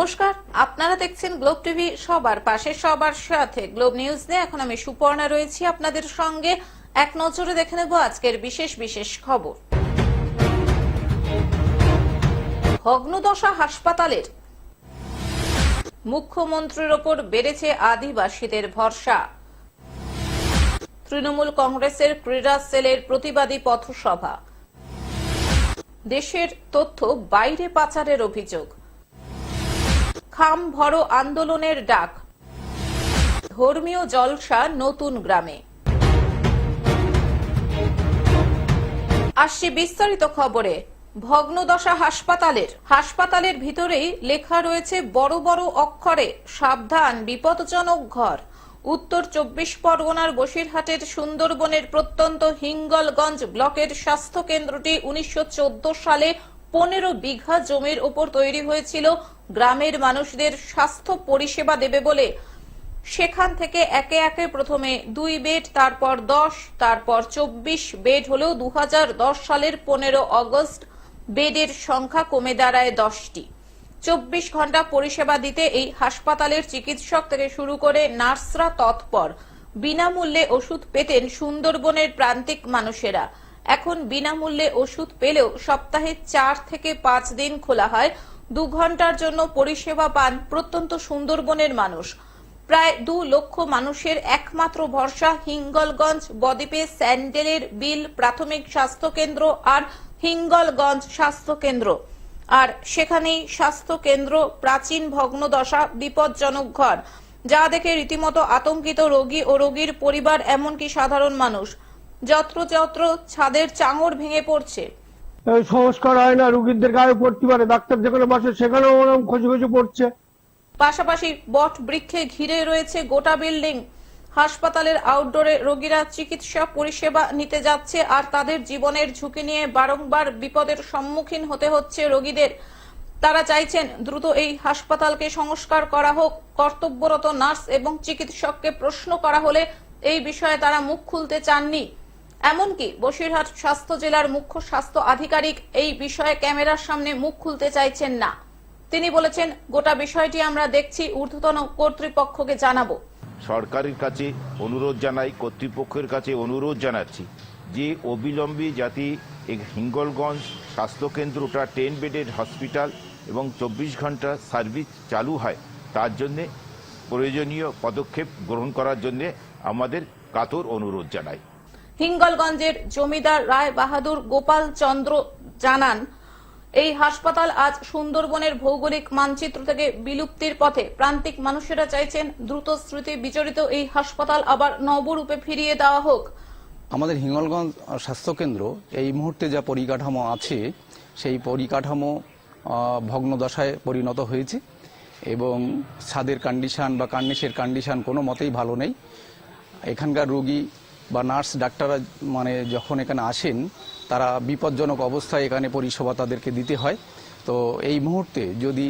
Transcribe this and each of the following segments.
নমস্কার, আপনারা দেখছেন গ্লোব টিভি, সবার পাশে সবার সাথে। গ্লোব নিউজ নিয়ে এখন আমি সুপর্ণা রয়েছি আপনাদের সঙ্গে। এক নজরে দেখে নেব আজকের বিশেষ বিশেষ খবর। ভগ্নদশা হাসপাতালের, মুখ্যমন্ত্রীর ওপর বেড়েছে আদিবাসীদের ভরসা। তৃণমূল কংগ্রেসের ক্রীড়া সেলের প্রতিবাদী পথসভা। দেশের তথ্য বাইরে পাচারের অভিযোগ। খাম ভরো আন্দোলনের ডাক। ধর্মীয় জলসা নতুন গ্রামে। আসছি বিস্তারিত খবরে। ভগ্নদশা হাসপাতালের ভিতরেই লেখা রয়েছে বড় বড় অক্ষরে, সাবধান, বিপদজনক ঘর। উত্তর 24 পরগনার বসিরহাটের সুন্দরবনের প্রত্যন্ত হিঙ্গলগঞ্জ ব্লকের স্বাস্থ্য কেন্দ্রটি 1914 সালে 15 বিঘা জমির উপর তৈরি হয়েছিল গ্রামের মানুষদের স্বাস্থ্য পরিষেবা দেবে বলে। সেখান থেকে একে একে প্রথমে 2 বেড, তারপর 10, তারপর 24 বেড হলেও 2010 সালের 15 অগস্ট বেডের সংখ্যা কমে দাঁড়ায় 10টি। 24 ঘন্টা পরিষেবা দিতে এই হাসপাতালের চিকিৎসক থেকে শুরু করে নার্সরা তৎপর। বিনামূল্যে ওষুধ পেতেন সুন্দরবনের প্রান্তিক মানুষেরা। এখন বিনামূল্যে ওষুধ পেলেও সপ্তাহে 4 থেকে 5 দিন খোলা হয়। 2 ঘন্টার জন্য পরিষেবা পান প্রত্যন্ত সুন্দরবনের মানুষ। প্রায় 2 লক্ষ মানুষের একমাত্র ভরসা হিঙ্গলগঞ্জ বদ্বীপে স্যান্ডেলের বিল প্রাথমিক স্বাস্থ্য কেন্দ্র আর হিঙ্গলগঞ্জ স্বাস্থ্য কেন্দ্র। আর সেখানেই স্বাস্থ্য কেন্দ্র প্রাচীন ভগ্নদশা বিপজ্জনক ঘর, যা দেখে রীতিমতো আতঙ্কিত রোগী ও রোগীর পরিবার, এমনকি সাধারণ মানুষ। যত্রযত্র ছাদের চাঙড় ভেঙে পড়ছে। সংস্কার হয় না, রোগীদের গায়ে পড়তে পারে, ডাক্তার যেখানে বসে সেখানেও খসে খসে পড়ছে। পাশাপাশি বট বৃক্ষে ঘিরে রয়েছে গোটা বিল্ডিং। হাসপাতালের আউটডোরে রোগীরা চিকিৎসা পরিষেবা নিতে যাচ্ছে, আর তাদের জীবনের ঝুঁকি নিয়ে বারংবার বিপদের সম্মুখীন হতে হচ্ছে রোগীদের। তারা চাইছেন দ্রুত এই হাসপাতালকে সংস্কার করা হোক। কর্তব্যরত নার্স এবং চিকিৎসককে প্রশ্ন করা হলে এই বিষয়ে তারা মুখ খুলতে চাননি। এমনকি বসিরহাট স্বাস্থ্য জেলার মুখ্য স্বাস্থ্য আধিকারিক এই বিষয়ে ক্যামেরার সামনে মুখ খুলতে চাইছেন না। তিনি বলেছেন, গোটা বিষয়টি আমরা দেখছি, ঊর্ধ্বতন কর্তৃপক্ষকে জানাবো। সরকারের কাছে অনুরোধ জানাই, কর্তৃপক্ষের কাছে অনুরোধ জানাচ্ছি যে অবিলম্বে যাতে এই হিঙ্গলগঞ্জ স্বাস্থ্যকেন্দ্রটা 10 বেডের হসপিটাল এবং 24 ঘন্টা সার্ভিস চালু হয়, তার জন্যে প্রয়োজনীয় পদক্ষেপ গ্রহণ করার জন্যে আমাদের কাতর অনুরোধ জানাই। হিঙ্গলগঞ্জের জমিদার রায় বাহাদুর গোপাল চন্দ্র জানান, এই হাসপাতাল আজ সুন্দরবনের ভৌগোলিক মানচিত্র থেকে বিলুপ্তির পথে। প্রান্তিক মানুষেরা চাইছেন দ্রুত স্মৃতি বিজড়িত এই হাসপাতাল আবার নবরূপে ফিরিয়ে দেওয়া হোক। আমাদের হিঙ্গলগঞ্জ স্বাস্থ্যকেন্দ্র এই মুহূর্তে যা পরিকাঠামো আছে, সেই পরিকাঠামো ভগ্নদশায় পরিণত হয়েছে এবং ছাদের কন্ডিশন বা কার্নিশের কন্ডিশন কোনো মতেই ভালো নেই। এখানকার রোগী বা নার্স ডাক্তাররা যখন এখানে আসেন, তারা বিপজ্জনক অবস্থায় এখানে পরিষেবা তাদেরকে দিতে হয়। তো এই মুহূর্তে যদি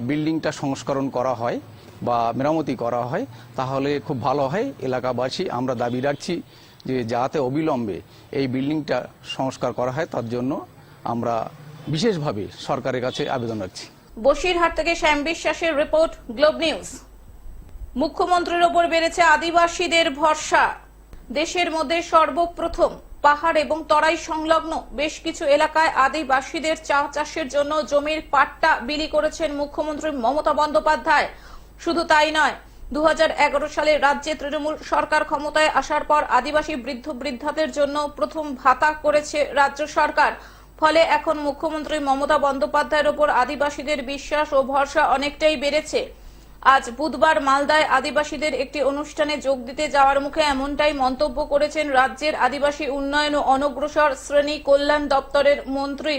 বিল্ডিংটা সংস্করণ করা হয় বা মেরামতি করা হয় তাহলে খুব ভালো হয়। এলাকাবাসী আমরা দাবি রাখছি যে যাতে অবিলম্বে এই বিল্ডিংটা সংস্কার করা হয়, তার জন্য আমরা বিশেষভাবে সরকারের কাছে আবেদন রাখছি। বসিরহাট থেকে শ্যাম বিশ্বাসের রিপোর্ট, গ্লোব নিউজ। মুখ্যমন্ত্রীর ওপর বেড়েছে আদিবাসীদের ভরসা। দেশের মধ্যে সর্বপ্রথম পাহাড় এবং তরাই সংলগ্ন বেশ কিছু এলাকায় আদিবাসীদের চা চাষের জন্য জমির পাট্টা বিলি করেছেন মুখ্যমন্ত্রী মমতা বন্দ্যোপাধ্যায়। শুধু তাই নয়, 2011 সালে রাজ্যে তৃণমূল সরকার ক্ষমতায় আসার পর আদিবাসী বৃদ্ধ বৃদ্ধাদের জন্য প্রথম ভাতা করেছে রাজ্য সরকার। ফলে এখন মুখ্যমন্ত্রী মমতা বন্দ্যোপাধ্যায়ের ওপর আদিবাসীদের বিশ্বাস ও ভরসা অনেকটাই বেড়েছে। আজ বুধবার মালদায় আদিবাসীদের একটি অনুষ্ঠানে যোগ দিতে যাওয়ার মুখে এমনটাই মন্তব্য করেছেন রাজ্যের আদিবাসী উন্নয়ন ও অনগ্রসর শ্রেণী কল্যাণ দপ্তরের মন্ত্রী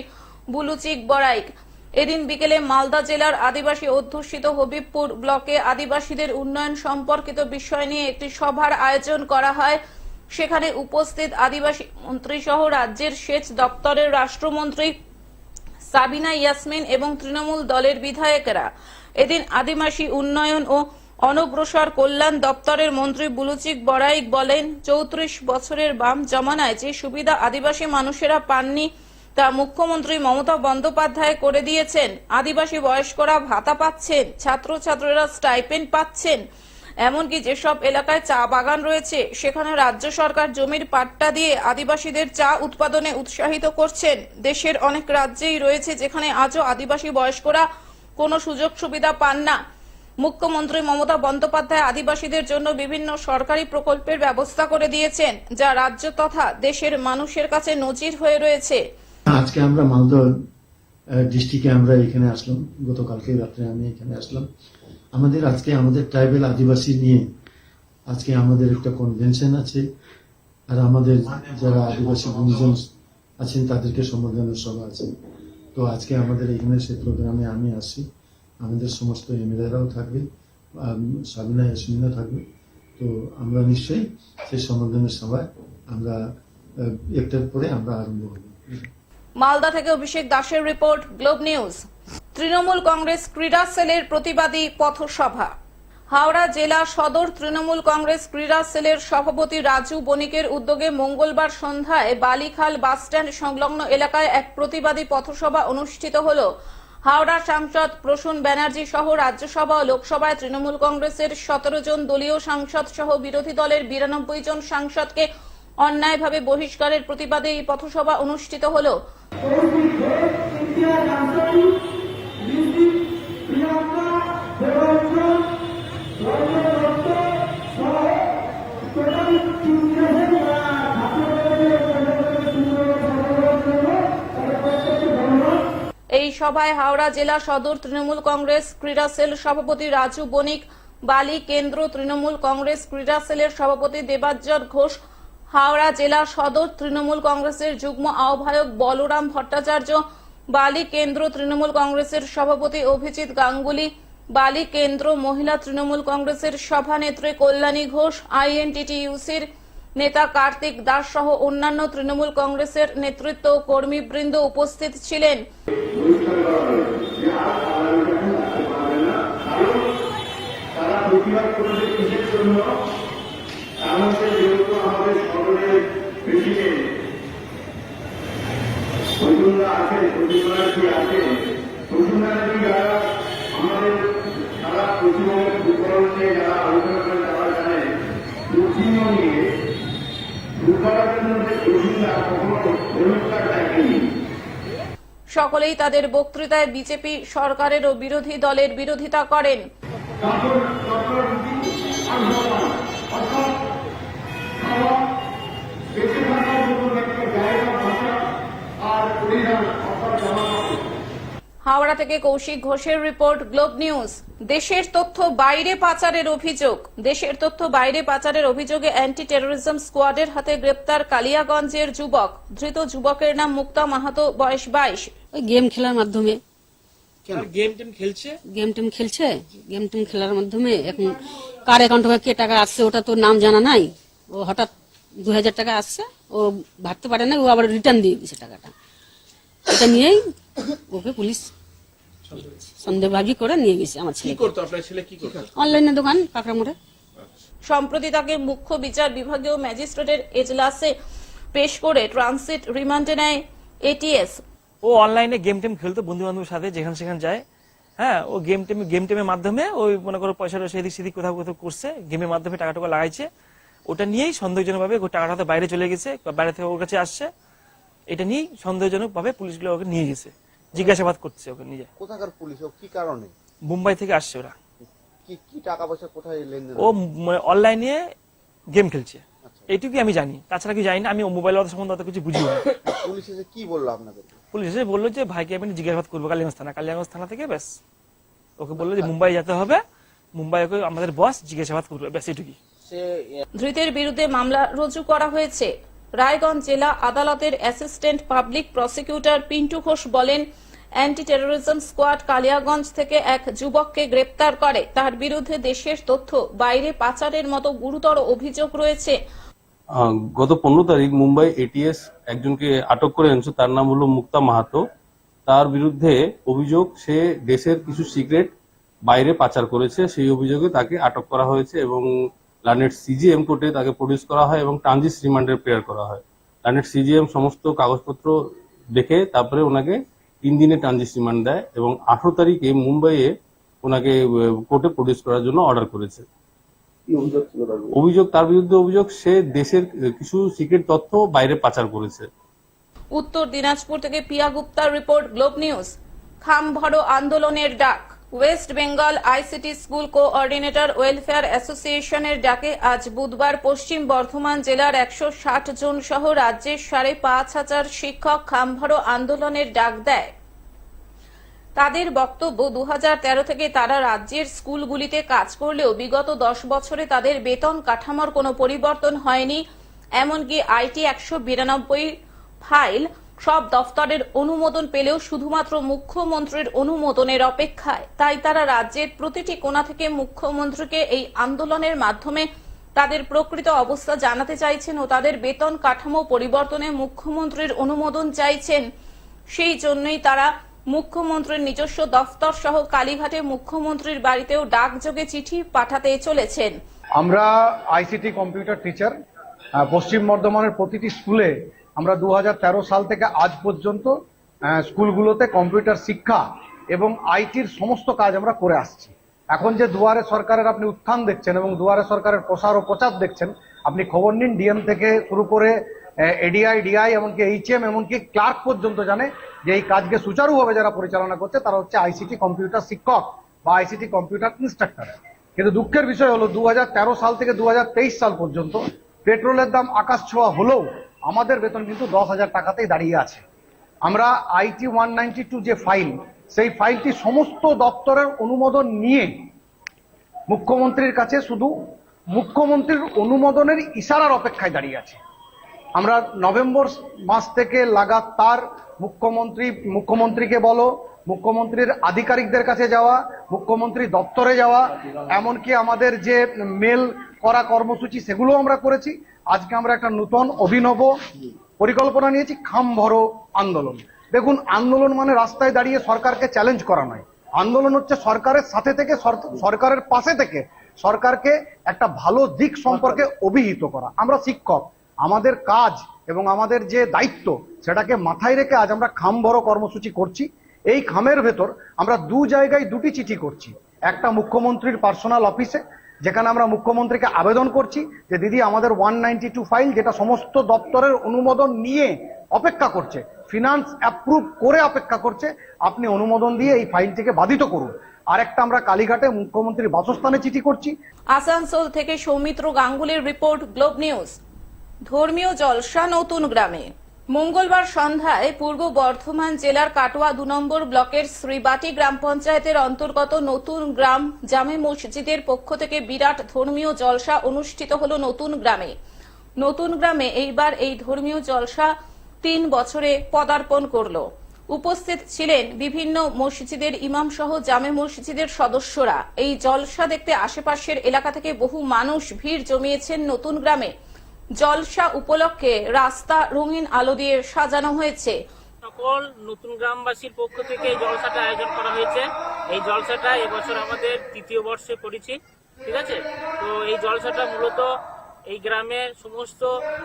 বুলুচিক বড়াইক। এদিন বিকেলে মালদা জেলার আদিবাসী অধ্যুষিত হবিবপুর ব্লকে আদিবাসীদের উন্নয়ন সম্পর্কিত বিষয় নিয়ে একটি সভার আয়োজন করা হয়। সেখানে উপস্থিত আদিবাসী মন্ত্রী সহ রাজ্যের সেচ দপ্তরের রাষ্ট্রমন্ত্রী সাবিনা ইয়াসমিন এবং তৃণমূল দলের বিধায়কেরা। এদিন আদিবাসী উন্নয়ন ও অনগ্রসর কল্যাণ দপ্তরের মন্ত্রী বুলুচিক বড়াইক বলেন, 34 বছরের বাম জমানায় যে সুবিধা আদিবাসী মানুষেরা পাননি তা মুখ্যমন্ত্রী মমতা বন্দ্যোপাধ্যায় করে দিয়েছেন। আদিবাসী বয়স্করা ভাতা পাচ্ছেন, ছাত্রছাত্রীরা স্টাইপেন্ড পাচ্ছেন। এমনকি যেসব এলাকায় চা বাগান রয়েছে সেখানে রাজ্য সরকার জমির পাট্টা দিয়ে আদিবাসীদের চা উৎপাদনে উৎসাহিত করছেন। দেশের অনেক রাজ্যেই রয়েছে যেখানে আজও আদিবাসী বয়স্করা কোনো সুযোগ সুবিধা পান না। মুখ্যমন্ত্রী মমতা বন্দ্যোপাধ্যায় আদিবাসীদের জন্য বিভিন্ন সরকারি প্রকল্পের ব্যবস্থা করে দিয়েছেন, যা রাজ্য তথা দেশের মানুষের কাছে নজির হয়ে রয়েছে। আজকে আমরা মালদহ ডিস্ট্রিক্টে আমরা এখানে আসলাম, গতকালকে রাত্রে আমি এখানে আসলাম। আজকে আমাদের ট্রাইবেল আদিবাসী নিয়ে আজকে আমাদের একটা কনভেনশন আছে, আর আমাদের যারা আদিবাসী গুণীজন আছেন তাদেরকে সম্বোধনের সভা আছে। তো আজকে আমাদের এখানে সেই প্রোগ্রামে আমি আসি, আমাদের সমস্ত এমএলএরাও থাকবে, সাবিনা ইয়াসমিনও থাকবে। তো আমরা নিশ্চয়ই সেই সম্বোধনের সভায় আমরা একটার পরে আমরা আরম্ভ হব। মালদা থেকে অভিষেক দাসের report, globe news. Trinamool Congress ক্রীড়া সেলের প্রতিবাদী পথসভা। হাওড়া জেলা সদর তৃণমূল কংগ্রেস ক্রীড়া সেলের সভাপতি রাজু বণিকের উদ্যোগে মঙ্গলবার সন্ধ্যায় বালিখাল বাসস্ট্যান্ড সংলগ্ন এলাকায় এক প্রতিবাদী পথসভা অনুষ্ঠিত হল। হাওড়া সাংসদ প্রসূন ব্যানার্জি সহ রাজ্যসভা ও লোকসভায় তৃণমূল কংগ্রেসের 17 জন দলীয় সাংসদ সহ বিরোধী দলের 92 জন সাংসদকে অন্যায়ভাবে বহিষ্কারের প্রতিবাদে এই পথসভা অনুষ্ঠিত হল। এই সভায় হাওড়া জেলা সদর তৃণমূল কংগ্রেস ক্রীড়া সেল সভাপতি রাজু বণিক, বালি কেন্দ্র তৃণমূল কংগ্রেস ক্রীড়া সেলের সভাপতি দেবাজ্জর ঘোষ, হাওড়া জেলা সদর তৃণমূল কংগ্রেসের যুগ্ম আহ্বায়ক বলরাম ভট্টাচার্য, বালি কেন্দ্র তৃণমূল কংগ্রেসের সভাপতি অভিজিৎ গাঙ্গুলি, বালি কেন্দ্র মহিলা তৃণমূল কংগ্রেসের সভানেত্রী কল্যাণী ঘোষ, আইএনটিটিইউসির নেতা কার্তিক দাস সহ অন্যান্য তৃণমূল কংগ্রেসের নেতৃত্ব ও কর্মীবৃন্দ উপস্থিত ছিলেন। সকলেই তাদের বক্তৃতায় বিজেপি সরকারের ও বিরোধী দলের বিরোধিতা করেন। হাওড়া থেকে কৌশিক ঘোষের রিপোর্ট, গ্লোব নিউজ। দেশের তথ্য বাইরে পাচারের অভিযোগ। দেশের তথ্য বাইরে পাচারের অভিযোগে অ্যান্টি টেরোরিজম স্কোয়াডের হাতে গ্রেপ্তার কালিয়াগঞ্জের যুবক। ধৃত যুবকের নাম মুক্তা মাহাতো, বয়স 22। ওই গেম খেলার মাধ্যমে গেম টেম খেলছে গেম টেম খেলার মাধ্যমে এখন কার অ্যাকাউন্টে কে টাকা আসছে ওটা তো নাম জানা নাই। ও হঠাৎ 2000 টাকা আসছে, ও ভাবতে পারে না, ও আবার রিটার্ন দিয়ে দিয়েছে টাকাটা। এটা নিয়েই ওকে পুলিশ সন্দেহভাগী করে নিয়ে গেছে। আমার ছেলে অনলাইনে দোকান কাঁকড়া মোড়ে। সম্প্রতি তাকে মুখ্য বিচার বিভাগীয় ম্যাজিস্ট্রেটের এজলাসে পেশ করে ট্রানজিট রিমান্ডে নেয় এটিএস। ও অনলাইনে গেম টেম খেলতো বন্ধু বান্ধবের সাথে, যেখানে সেখানে যায়। হ্যাঁ, ও গেম টেমের মাধ্যমে ওই মনে করো পয়সা এদিক সেদিক কোথাও কোথাও করছে, গেমের মাধ্যমে টাকা টাকা লাগাইছে। ওটা নিয়েই সন্দেহজনক ভাবে টাকাটা হয়তো বাইরে চলে গেছে বা বাইরে থেকে ওর কাছে আসছে। এটা নিয়েই সন্দেহজনক ভাবে পুলিশগুলো ওকে নিয়ে গেছে, জিজ্ঞাসাবাদ করছে ওকে নিয়ে। কোথাকার পুলিশ? ও কি কারণে? মুম্বাই থেকে আসছে ওরা। কি টাকা পয়সা কোথায় লেনদেন? ও অনলাইনে গেম খেলছে, এইটুকুই আমি জানি, তাছাড়া কি জানি না। আমি মোবাইল সম্বন্ধে অত কিছু বুঝি না। পুলিশ এসে কি বললো আপনাদের? পুলিশ এসে বললো যে ভাইকে আমি জিজ্ঞাসাবাদ করবো কালিয়াগঞ্জ থানা থেকে। ব্যাস, ওকে বললো যে মুম্বাই যেতে হবে, মুম্বাই ওকে আমাদের বস জিজ্ঞাসাবাদ করবে, ব্যাস এটুকুই। ধৃতের বিরুদ্ধে মামলা রুজু করা হয়েছে। রায়গঞ্জ জেলা আদালতের assistant public prosecutor Pintu Ghosh বলেন, অ্যান্টি টেরোরিজম স্কোয়াড কালিয়াগঞ্জ থেকে এক যুবককে গ্রেপ্তার করে। তার বিরুদ্ধে দেশের তথ্য বাইরে পাচারের মতো গুরুতর অভিযোগ রয়েছে। গত 15 তারিখ মুম্বাই এটিএস একজনকে আটক করে এনেছে, তার নাম হলো মুক্তা মাহাতো। তার বিরুদ্ধে অভিযোগ সে দেশের কিছু সিক্রেট বাইরে পাচার করেছে, সেই অভিযোগে তাকে আটক করা হয়েছে এবং লানেট সিজিএম কোর্টে তাকে প্রডিউস করা হয় এবং ট্রানজিট রিমান্ডে প্রেয়ার করা হয়। লানেট সিজিএম সমস্ত কাগজপত্র দেখে তারপরে ওনাকে 3 দিনের ট্রানজিট রিমান্ড দেয় এবং 18 তারিখে মুম্বাইয়ে ওনাকে কোর্টে প্রডিউস করার জন্য অর্ডার করেছে। তার বিরুদ্ধে অভিযোগ সে দেশের কিছু সিক্রেট তথ্য বাইরে পাচার করেছে। উত্তর দিনাজপুর থেকে পিয়া গুপ্তার রিপোর্ট, গ্লোব নিউজ। খাম ভরো আন্দোলনের ডাক। West Bengal ICT school coordinator welfare অ্যাসোসিয়েশনের ডাকে আজ বুধবার পশ্চিম বর্ধমান জেলার 160 জন সহ রাজ্যের 5,500 শিক্ষক খাম ভরো আন্দোলনের ডাক দেয়। তাদের বক্তব্য, 2013 থেকে তারা রাজ্যের স্কুলগুলিতে কাজ করলেও বিগত 10 বছরে তাদের বেতন কাঠামোর কোনো পরিবর্তন হয়নি। এমনকি আইটি 192 ফাইল সব দফতরের অনুমোদন পেলেও শুধুমাত্র মুখ্যমন্ত্রীর অনুমোদনের অপেক্ষায়। তাই তারা রাজ্যের প্রতিটি কোণা থেকে মুখ্যমন্ত্রীকে এই আন্দোলনের মাধ্যমে তাদের প্রকৃত অবস্থা জানাতে চাইছেন ও তাদের বেতন কাঠামো পরিবর্তনে মুখ্যমন্ত্রীর অনুমোদন চাইছেন। সেই জন্যই তারা মুখ্যমন্ত্রীর নিজস্ব দফতর সহ কালীঘাটে মুখ্যমন্ত্রীর বাড়িতেও ডাকযোগে চিঠি পাঠাতে চলেছেন। আমরা আইসিটি কম্পিউটার টিচার পশ্চিম বর্ধমানের প্রতিটি স্কুলে আমরা 2013 সাল থেকে আজ পর্যন্ত স্কুলগুলোতে কম্পিউটার শিক্ষা এবং আইটির সমস্ত কাজ আমরা করে আসছি। এখন যে দুয়ারে সরকারের আপনি উত্থান দেখছেন এবং দুয়ারে সরকারের প্রসার ও প্রচার দেখছেন, আপনি খবর নিন, ডিএম থেকে শুরু করে এডিআই, ডিআই, এমনকি এইচএম, এমনকি ক্লার্ক পর্যন্ত জানে যে এই কাজকে সুচারুভাবে যারা পরিচালনা করছে তারা হচ্ছে আইসিটি কম্পিউটার শিক্ষক বা আইসিটি কম্পিউটার ইনস্ট্রাক্টর। কিন্তু দুঃখের বিষয় হলো 2013 সাল থেকে 2023 সাল পর্যন্ত পেট্রোলের দাম আকাশ ছোঁয়া হলেও আমাদের বেতন কিন্তু 10,000 টাকাতেই দাঁড়িয়ে আছে। আমরা আইটি 192 যে ফাইল, সেই ফাইলটি সমস্ত দপ্তরের অনুমোদন নিয়ে মুখ্যমন্ত্রীর কাছে শুধু মুখ্যমন্ত্রীর অনুমোদনের ইশারার অপেক্ষায় দাঁড়িয়ে আছে। আমরা নভেম্বর মাস থেকে লাগাতার মুখ্যমন্ত্রীকে বলো, মুখ্যমন্ত্রীর আধিকারিকদের কাছে যাওয়া, মুখ্যমন্ত্রী দপ্তরে যাওয়া, এমনকি আমাদের যে মেল করা কর্মসূচি সেগুলো আমরা করেছি। আজকে আমরা একটা নতুন অভিনব পরিকল্পনা নিয়েছি, খাম ভরো আন্দোলন। দেখুন, আন্দোলন মানে রাস্তায় দাঁড়িয়ে সরকারকে চ্যালেঞ্জ করা নয়। আন্দোলন হচ্ছে সরকারের সাথে থেকে, সরকারের পাশে থেকে সরকারকে একটা ভালো দিক সম্পর্কে অভিহিত করা। আমরা শিক্ষক, আমাদের কাজ এবং আমাদের যে দায়িত্ব সেটাকে মাথায় রেখে আজ আমরা খাম ভরো কর্মসূচি করছি। এই খামের ভেতর আমরা 2 জায়গায় 2টি চিঠি করছি। একটা মুখ্যমন্ত্রীর পার্সোনাল অফিসে, যেখানে আমরা মুখ্যমন্ত্রীকে আবেদন করছি যে দিদি, আমাদের 192 ফাইল যেটা সমস্ত দপ্তরের অনুমোদন নিয়ে অপেক্ষা করছে, ফিনান্স অ্যাপ্রুভ করে অপেক্ষা করছে, আপনি অনুমোদন দিয়ে এই ফাইলটিকে বাধিত করুন। আরেকটা আমরা কালীঘাটে মুখ্যমন্ত্রীর বাসস্থানে চিঠি করছি। আসানসোল থেকে সৌমিত্র গাঙ্গুলির রিপোর্ট, গ্লোব নিউজ। ধর্মীয় জলসা নতুন গ্রামে। মঙ্গলবার সন্ধ্যায় পূর্ব বর্ধমান জেলার কাটোয়া 2 নম্বর ব্লকের শ্রীবাটি গ্রাম পঞ্চায়েতের অন্তর্গত নতুন গ্রাম জামে মসজিদের পক্ষ থেকে বিরাট ধর্মীয় জলসা অনুষ্ঠিত হল নতুন গ্রামে। নতুন গ্রামে এইবার এই ধর্মীয় জলসা 3 বছরে পদার্পণ করল। উপস্থিত ছিলেন বিভিন্ন মসজিদের ইমাম সহ জামে মসজিদের সদস্যরা। এই জলসা দেখতে আশেপাশের এলাকা থেকে বহু মানুষ ভিড় জমিয়েছেন নতুন গ্রামে। জলসা উপলক্ষে রাস্তা রঙিন আলো দিয়ে সাজানো হয়েছে। সকল নতুন গ্রামবাসীর পক্ষ থেকে এই জলসাটা আয়োজন করা হয়েছে। এই জলসাটা এবছর আমাদের 3য় বর্ষে করেছি, ঠিক আছে। তো এই জলসাটা মূলত এই গ্রামের সমস্ত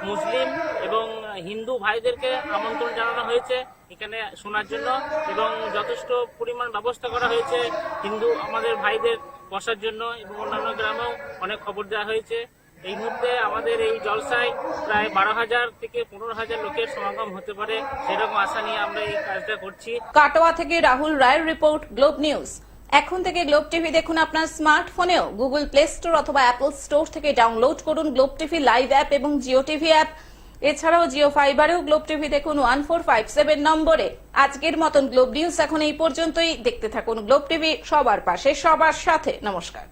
মুসলিম এবং হিন্দু ভাইদেরকে আমন্ত্রণ জানানো হয়েছে এখানে শোনার জন্য, এবং যথেষ্ট পরিমাণ ব্যবস্থা করা হয়েছে হিন্দু আমাদের ভাইদের বসার জন্য, এবং অন্যান্য গ্রামেও অনেক খবর দেওয়া হয়েছে। এই মুহূর্তে আমাদের এই জলসায় প্রায় 12,000 থেকে 15,000 লোকের সমাগম হতে পারে, সেরকম আশা নিয়ে আমরা এই কাজটা করছি। কাটোয়া থেকে রাহুল রায়ের রিপোর্ট, গ্লোব নিউজ। এখন থেকে গ্লোব টিভি দেখুন আপনার স্মার্টফোনেও। গুগল প্লে স্টোর অথবা অ্যাপল স্টোর থেকে ডাউনলোড করুন গ্লোব টিভি লাইভ অ্যাপ এবং জিও টিভি অ্যাপ। এছাড়াও জিও ফাইবারেও গ্লোব টিভি দেখুন 1457 নম্বরে। আজকের মতন গ্লোব নিউজ এখন এই পর্যন্তই। দেখতে থাকুন গ্লোব টিভি, সবার পাশে সবার সাথে। নমস্কার।